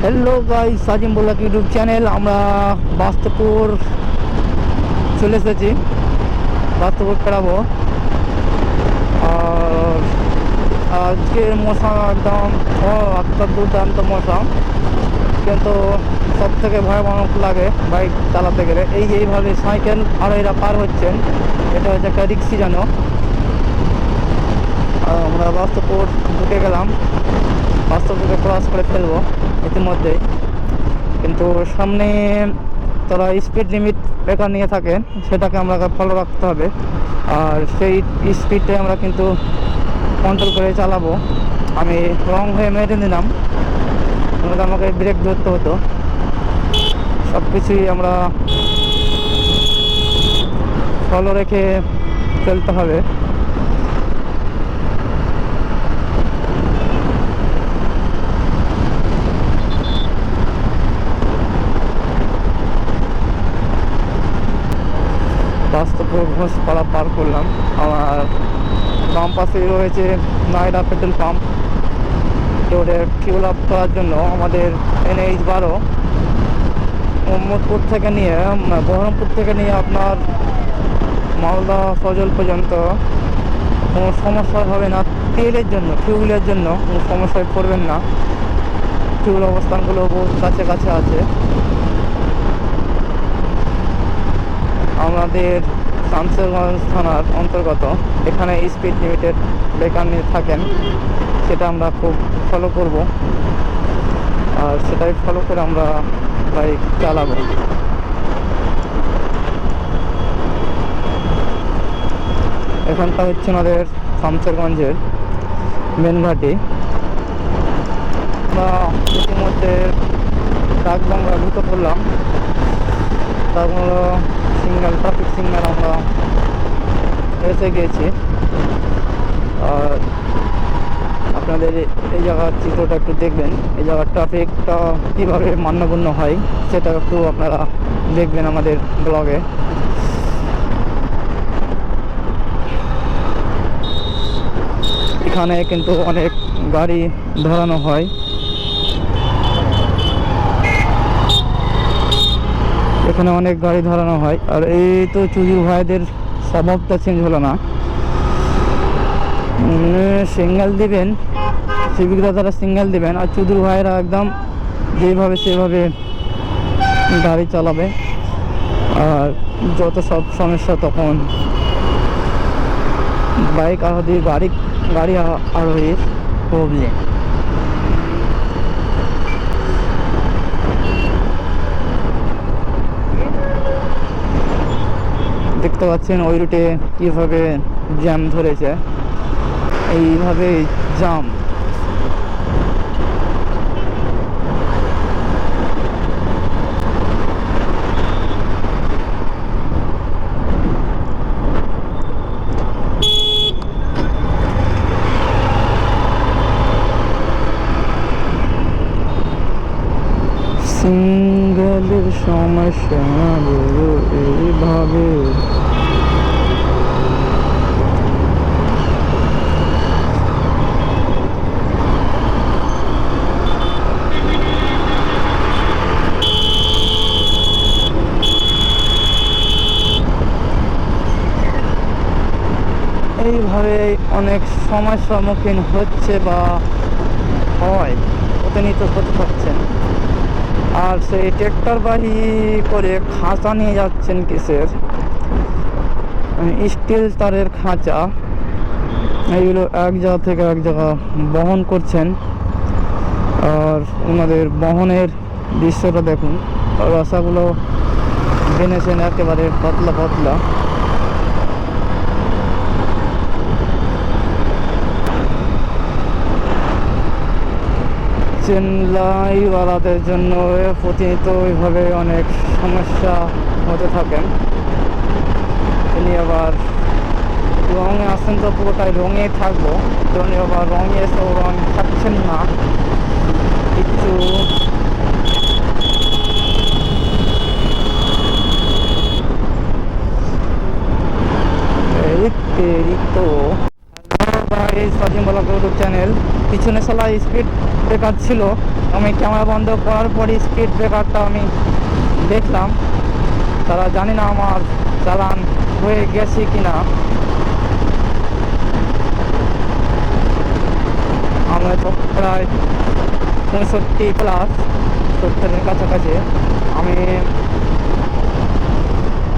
Hello guys, Sajim বল্লাক YouTube channel. আমরা বাস্তবপুর চলে এসেছি, বাস্তবপুর পেরাবো। আর আজকের মশা একদম অত্যন্ত দুর্দান্ত মশা, কিন্তু সব থেকে ভয়াবহ লাগে বাইক চালাতে গেলে। এইভাবে সাইকেল আর এরা পার হচ্ছেন, এটা হচ্ছে একটা রিক্সি জানো। আমরা বাস্তবপুর ঢুকে গেলাম, বাস্তবপুরে ক্রস করে ফেলবো ইতিমধ্যেই, কিন্তু সামনে তারা স্পিড লিমিট ব্রেকার নিয়ে থাকে, সেটাকে আমরা ফলো রাখতে হবে। আর সেই স্পিডে আমরা কিন্তু কন্ট্রোল করে চালাবো। আমি রং হয়ে মেরে নিলাম, আমাকে ব্রেক ধরতে হতো। সব কিছুই আমরা ফলো রেখে চলতে হবে। বাস্তবপুর ঘোষপাড়া পার করলাম। আমার বাম পাশেই রয়েছে নয়ডা পেট্রোল পাম্প। রোডের ফিউল আপ করার জন্য আমাদের NH-12 মোহাম্মদপুর থেকে নিয়ে বহরমপুর থেকে নিয়ে আপনার মালদা সজল পর্যন্ত কোনো সমস্যা হবে না। তেলের জন্য, ফিউলের জন্য কোনো সমস্যায় পড়বেন না। ফিউল অবস্থানগুলো বহুত কাছে কাছে আছে। আমাদের শামসেরগঞ্জ থানার অন্তর্গত, এখানে স্পিড লিমিটেড ব্রেকার নিয়ে থাকেন, সেটা আমরা খুব ফলো করব। আর সেটাই ফলো করে আমরা বাইক চালাবো। এখানটা হচ্ছে আমাদের শামসেরগঞ্জের মেন ঘাটি। আমরা ইতিমধ্যে ডাকবাংলা ঢুকে পড়লাম। তারপর সিগন্যাল, ট্রাফিক সিগন্যাল আমরা এসে গিয়েছি। আর আপনাদের এই জায়গার চিত্রটা একটু দেখবেন, এই জায়গার ট্রাফিকটা কীভাবে মান্যগণ্য হয় সেটা একটু আপনারা দেখবেন আমাদের ব্লগে। এখানে কিন্তু অনেক গাড়ি ধরানো হয়। এখানে অনেক গাড়ি ধরানো হয়। আর এই তো চুদির ভাইদের স্বভাবটা চেঞ্জ হলো না। সিগন্যাল দিবেন, সিভিকরা তারা সিগন্যাল দিবেন, আর চুদির ভাইয়েরা একদম যেভাবে সেভাবে গাড়ি চালাবে। আর যত সব সমস্যা তখন বাইক আরোহীর, গাড়ি আরোহীর প্রবলেম। দেখতে পাচ্ছেন ওই রুটে কীভাবে জ্যাম ধরেছে, এইভাবে জাম। সিঙ্গেলের সমস্যা এইভাবে। এইভাবে অনেক সমস্যার সম্মুখীন হচ্ছে বা হয়, প্রতিনিয়ত হতে পারছেন। আর সেই ট্রেক্টরবাহী করে খাঁচা নিয়ে যাচ্ছেন কিসের, স্টিল তারের খাঁচা, এইগুলো এক জায়গা থেকে এক জায়গা বহন করছেন। আর ওনাদের বহনের দৃশ্যটা দেখুন, রাস্তাগুলো বেনেছেন একেবারে পাতলা পাতলা। চেন্নাইওয়ালাদের জন্য প্রতিনিয়ত ওইভাবে অনেক সমস্যা হতে থাকেন। তিনি আবার রঙে আসেন তো পুরোটাই রঙে থাকবো, তিনি আবার রঙে এসেও রঙ থাকছেন না কিচ্ছু। এই তো সাজিম বল্লাক ইউটিউব চ্যানেল। পিছনে শালা স্পিড ব্রেকার ছিল, আমি ক্যামেরা বন্ধ করার পরই স্পিড ব্রেকারটা আমি দেখলাম। তারা জানি না আমার চালান হয়ে গেছে কিনা। আমরা তো প্রায় 65+ 70-এর কাছাকাছি। আমি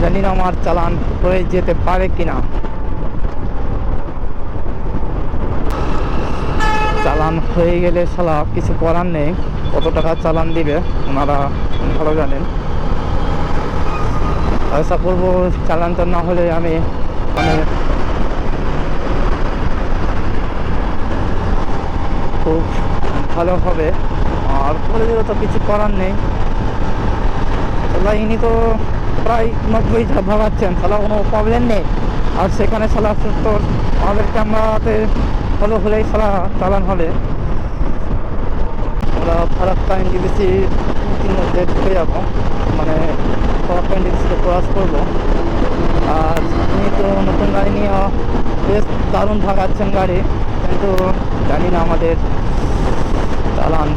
জানি না আমার চালান হয়ে যেতে পারে কিনা। চালান হয়ে গেলে শালা কিছু করার নেই, কত টাকা চালান দিবে ওনারা ভালো জানেন। আশা করবো চালানটা না হলে আমি মানে খুব ভালো হবে। আর করে দিলে তো কিছু করার নেই। ইনি তো প্রায় 90 ভাগাচ্ছেন, তাহলে কোনো প্রবলেম নেই। আর সেখানে শালা 70 আমাদের ক্যামেরাতে ফলো হলেই শালা চালান হবে। আমরা ফারাক্কা এনটিপিসি মধ্যে ঢুকে যাবো, মানে ফারাক্কা এনটিপিসিতে ক্রস করবো। আর উনি তো নতুন গাড়ি নিয়ে বেশ দারুণ ভাগাচ্ছেন গাড়ি, কিন্তু জানি না আমাদের চালান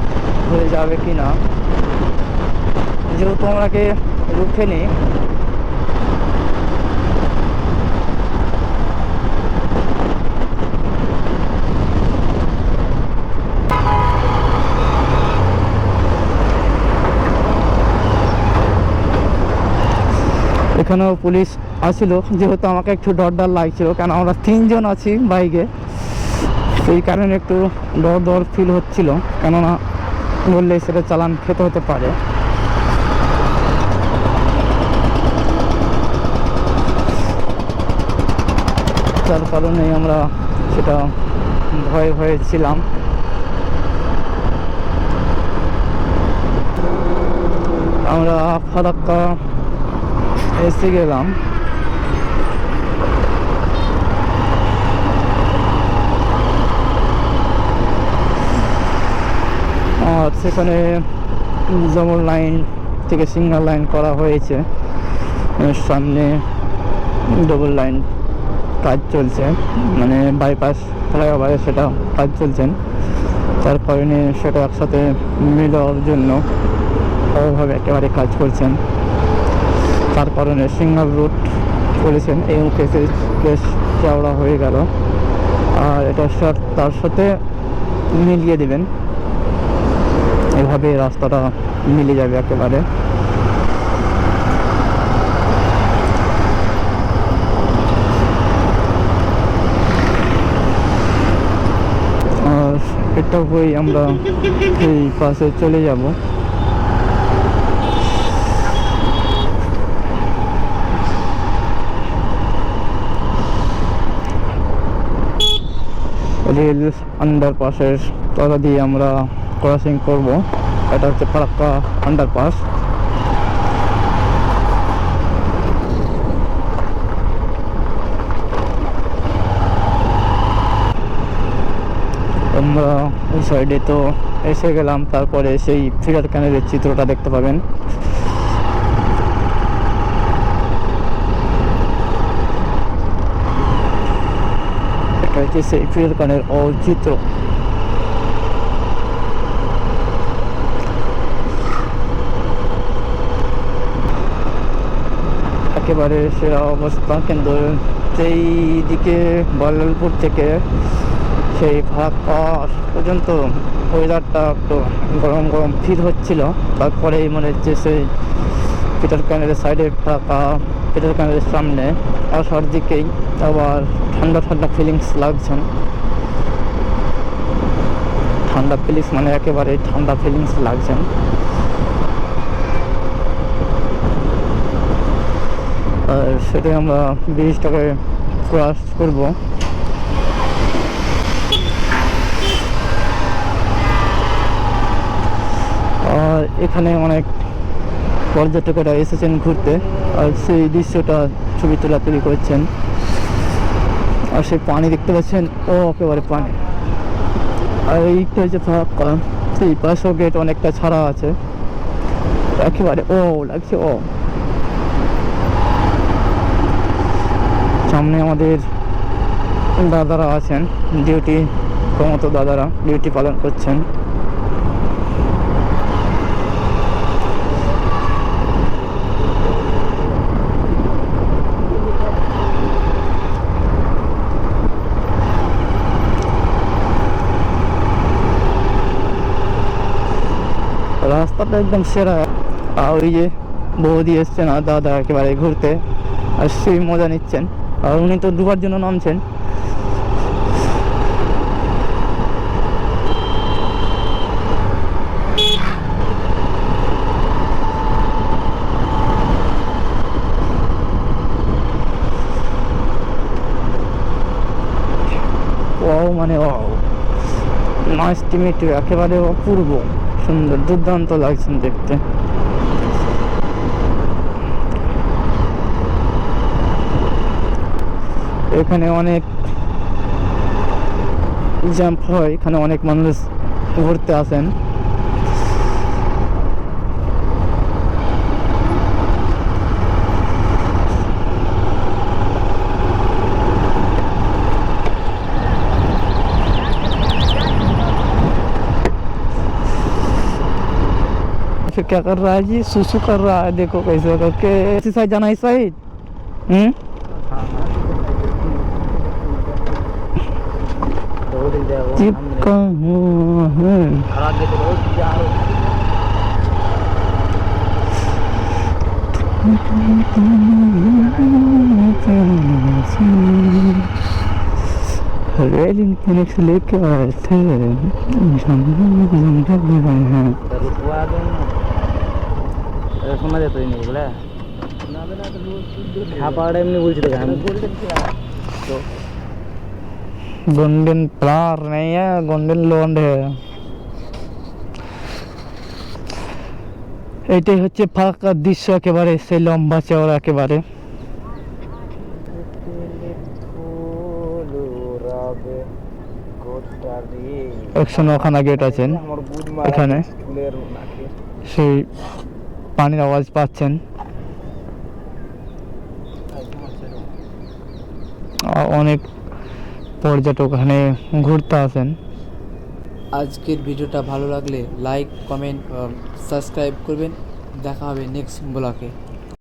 হয়ে যাবে কি না। যেহেতু আমাকে রুখে নিই, এখানেও পুলিশ আসছিল, যেহেতু আমাকে একটু ডর লাগছিল, কেন আমরা 3 জন আছি বাইকে, সেই কারণে একটু ডর ফিল হচ্ছিল, কেননা বললে সেটা চালান খেতে হতে পারে। যার কারণে আমরা সেটা ভয়ে ছিলাম। আমরা ফারাক্কা এসে গেলাম। আর সেখানে যেমন লাইন থেকে সিঙ্গেল লাইন করা হয়েছে, সামনে ডবল লাইন কাজ চলছে, মানে বাইপাস ফ্লাইওভারে সেটা কাজ চলছেন। তার কারণে সেটা একসাথে মিলার জন্য ভালোভাবে একেবারে কাজ করছেন। তার কারণে সিঙ্গেল রুট করেছেন, এই কেসে বেশ চওড়া হয়ে গেল। আর এটা তার সাথে মিলিয়ে দেবেন, এভাবে রাস্তাটা মিলে যাবে একেবারে। আর এটা হয়ে আমরা এই পাশে চলে যাব। রেল আন্ডারপাসের তলা দিয়ে আমরা ক্রসিং করব। এটা হচ্ছে ফারাক্কা আন্ডারপাস। আমরা ওই সাইডে তো এসে গেলাম, তারপরে সেই ফিডার ক্যানেলের চিত্রটা দেখতে পাবেন। এটা হচ্ছে সেই ফিডার ক্যানেল চিত্র। একেবারে সেরা অবস্থা, কিন্তু সেই দিকে বল্লালপুর থেকে সেই ফারাক্কা পর্যন্ত ওয়েদারটা একটু গরম ফিল হচ্ছিল। তারপরেই মনে হচ্ছে সেই পিটার ক্যানেলের সাইডে ফারাক্কা পিটার ক্যানেলের সামনে আসার দিকেই আবার ঠান্ডা ফিলিংস লাগছেন। ঠান্ডা ফিলিংস মানে একেবারে ঠান্ডা ফিলিংস লাগছেন। আর সেটাই আমরা ব্রিজটাকে ক্রস করব। আর এখানে অনেক পর্যটকেরা এসেছেন ঘুরতে, আর সেই দৃশ্যটা ছবি তোলাতুলি করছেন। আর সেই পানি দেখতে পাচ্ছেন, ও একেবারে পানি। আর এইটা হচ্ছে ফারাক্কা, সেই পাশেও গেট অনেকটা ছাড়া আছে, একেবারে ও লাগছে। ও সামনে আমাদের দাদারা আছেন ডিউটি মতো দাদারা ডিউটি পালন করছেন। রাস্তাটা একদম সেরা। আর ওই যে বৌদি এসছেন আর দাদা একেবারে ঘুরতে আর সেই মজা নিচ্ছেন। আর উনি তো ডুবার জন্য নামছেন। ওয়াও মানে wow, nice to meet you, একেবারে অপূর্ব সুন্দর, দুর্দান্ত লাগছেন দেখতে। এখানে অনেক জাম্প হয়, এখানে অনেক মানুষ ঘুরতে আসেন। क्या कर रहा है जी? सुसु कर रहा है, देखो कैसे करके। इसी साइड जाना, इस साइड। चिपका हुआ है। रेलिंग कनेक्शन लेके आए थे, শোনা যেত এগুলা খাবারটা এমনি বলছি তো गोल्डन प्लार नहीं है, गोल्डन लॉन्ड है। এটাই হচ্ছে ফাঁকা দৃশ্য, একেবারে সেই লম্বা চওড়া একেবারে। একশো নখানা গেট আছেন এখানে, সেই পানির আওয়াজ পাচ্ছেন। অনেক পর্যটক এখানে ঘুরতে আসেন। আজকের ভিডিওটা ভালো লাগলে লাইক, কমেন্ট, সাবস্ক্রাইব করবেন। দেখা হবে নেক্সট ব্লগে।